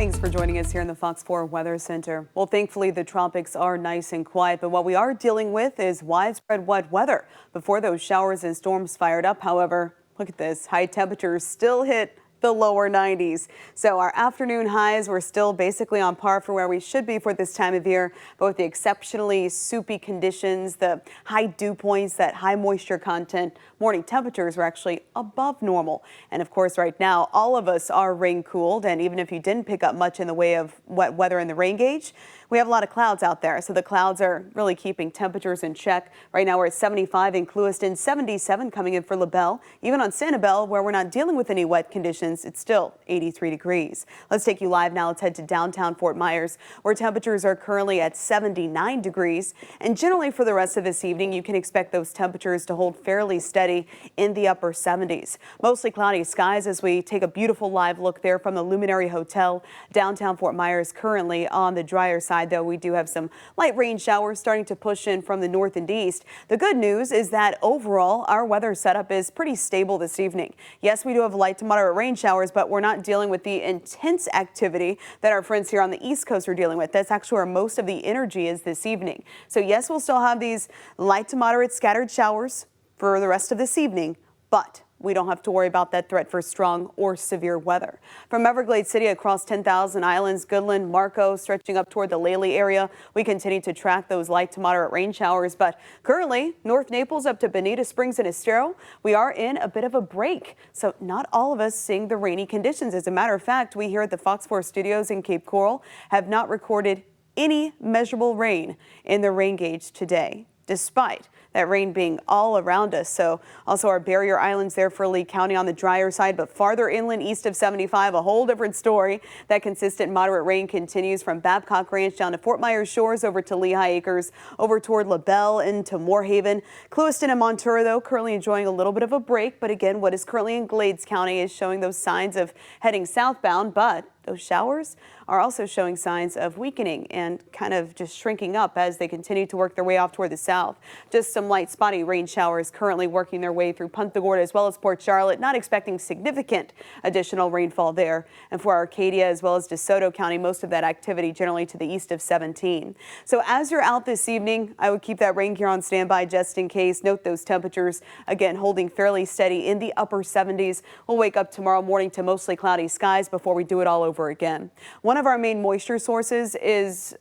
Thanks for joining us here in the Fox 4 Weather Center. Well, thankfully, the tropics are nice and quiet, but what we are dealing with is widespread wet weather before those showers and storms fired up. However, look at this. High temperatures still hit the lower 90s. So our afternoon highs were still basically on par for where we should be for this time of year. But with the exceptionally soupy conditions, the high dew points, that high moisture content, morning temperatures were actually above normal. And of course, right now, all of us are rain cooled. And even if you didn't pick up much in the way of wet weather in the rain gauge, we have a lot of clouds out there. So the clouds are really keeping temperatures in check. Right now, we're at 75 in Clewiston, 77 coming in for LaBelle. Even on Sanibel, where we're not dealing with any wet conditions, it's still 83 degrees. Let's take you live now. Let's head to downtown Fort Myers, where temperatures are currently at 79 degrees. And generally for the rest of this evening, you can expect those temperatures to hold fairly steady in the upper 70s. Mostly cloudy skies as we take a beautiful live look there from the Luminary Hotel. Downtown Fort Myers currently on the drier side, though we do have some light rain showers starting to push in from the north and east. The good news is that overall our weather setup is pretty stable this evening. Yes, we do have light to moderate rain showers, but we're not dealing with the intense activity that our friends here on the East Coast are dealing with. That's actually where most of the energy is this evening. So yes, we'll still have these light to moderate scattered showers for the rest of this evening, but we don't have to worry about that threat for strong or severe weather. From Everglades City across 10,000 Islands, Goodland, Marco, stretching up toward the Lely area, we continue to track those light to moderate rain showers. But currently, North Naples up to Bonita Springs and Estero, we are in a bit of a break. So not all of us seeing the rainy conditions. As a matter of fact, we here at the Fox 4 studios in Cape Coral have not recorded any measurable rain in the rain gauge today, despite that rain being all around us. So also our barrier islands there for Lee County on the drier side, but farther inland east of 75, a whole different story. That consistent moderate rain continues from Babcock Ranch down to Fort Myers Shores over to Lehigh Acres, over toward LaBelle into Moorhaven. Clewiston and Montura, though, currently enjoying a little bit of a break. But again, what is currently in Glades County is showing those signs of heading southbound, but those showers are also showing signs of weakening and kind of just shrinking up as they continue to work their way off toward the south. Just some light spotty rain showers currently working their way through Punta Gorda as well as Port Charlotte. Not expecting significant additional rainfall there. And for Arcadia as well as DeSoto County, most of that activity generally to the east of 17. So as you're out this evening, I would keep that rain gear on standby just in case. Note those temperatures again holding fairly steady in the upper 70s. We'll wake up tomorrow morning to mostly cloudy skies before we do it all over again. One of our main moisture sources is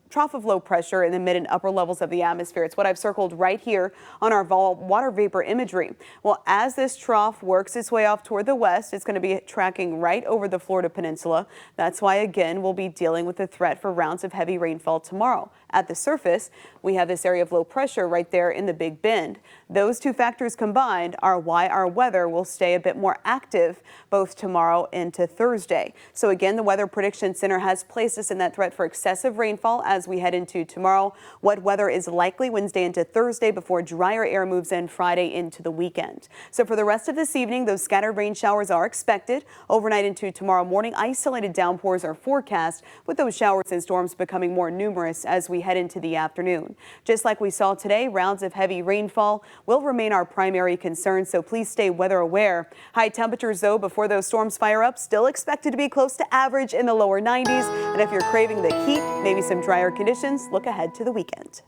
trough of low pressure in the mid and upper levels of the atmosphere. It's what I've circled right here on our water vapor imagery. Well, as this trough works its way off toward the west, it's going to be tracking right over the Florida Peninsula. That's why, again, we'll be dealing with the threat for rounds of heavy rainfall tomorrow. At the surface, we have this area of low pressure right there in the Big Bend. Those two factors combined are why our weather will stay a bit more active both tomorrow into Thursday. So again, the Weather Prediction Center has placed us in that threat for excessive rainfall as we head into tomorrow. Wet weather is likely Wednesday into Thursday before drier air moves in Friday into the weekend. So for the rest of this evening, those scattered rain showers are expected. Overnight into tomorrow morning, isolated downpours are forecast, with those showers and storms becoming more numerous as we head into the afternoon. Just like we saw today, rounds of heavy rainfall will remain our primary concern, so please stay weather aware. High temperatures, though, before those storms fire up, still expected to be close to average in the lower 90s. And if you're craving the heat, maybe some drier conditions, look ahead to the weekend.